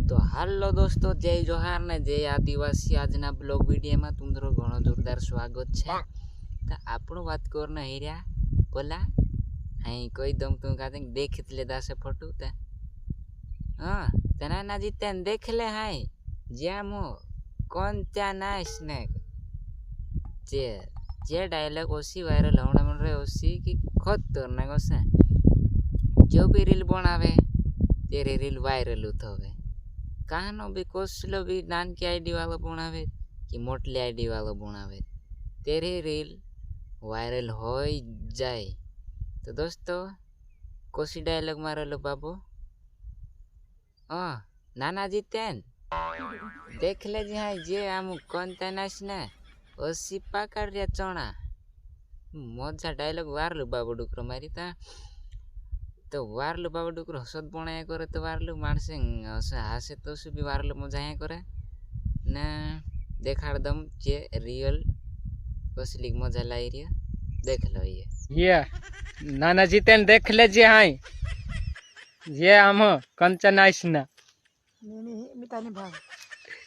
तो हालो दोस्तों, जय जोहार ने जय आदिवासी। आजना ब्लॉग वीडियो में तुमरो घणो जोरदार स्वागत है। तो आपणो बात करना हीरा बोला हाई कोई दम तुम कहते देख ले दासे फोटो ते हां तना ना जीते देख ले हाई ज्यामो कौन त्या नाइस ने जे जे डायलॉग ओसी वायरल होने मन रे ओसी की खतरनाक ओसे जो भी रील बनावे तेरे रील वायरल होवे। कहानो भी कोसलो भी नान की आईडी वाला बनावे कि मोटली आईडी वाला बनावे तेरे रील वायरल हो जाए। तो दोस्तों कोसी डायलॉग मारे लो बाबू नाना जी तेन देख ले जी हाँ जे आम कौन तेनाश ने ओसी पाकर रिया चौना मजा डायलॉग वारलू बाबू डुकरो मारी था तो वारलू बाबू डुकरो हसत बनाया करे तो वारलू मानसे हासे तो भी वारलू मजा आया करे ना देखाड़ दम जे रियल कसली मजा लाई रिया देख लो ये नाना जी तेन देख ले जे हाय ये हम कंचन आइसना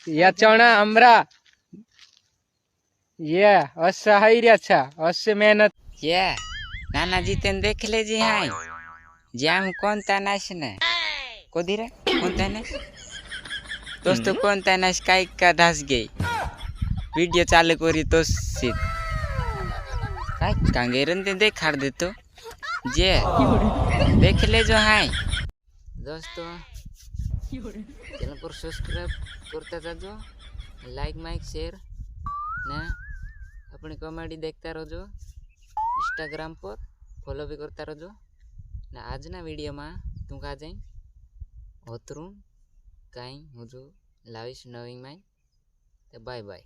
या चौना हमरा ये असहाय अच्छा अस मेहनत ये नाना जी तेन देख ले जी हाय जाम कौन तनाश ने को धीरे कौन तनाश दोस्तों कौन तनाश काई का धस गई वीडियो चालू करी तो सीट काई कांगेरन ते देखाड़ दे तो जे देख ले जो हाय दोस्तों चैनल पर सब्सक्राइब करता जाजो लाइक माइक शेयर ने अपनी कॉमेडी देखता रहो इंस्टाग्राम पर फॉलो भी करता रहो ना आज ना वीडियो में तुम कहा जाए होतरू कहीं मुझे लाविश नविंग में तो बाय बाय।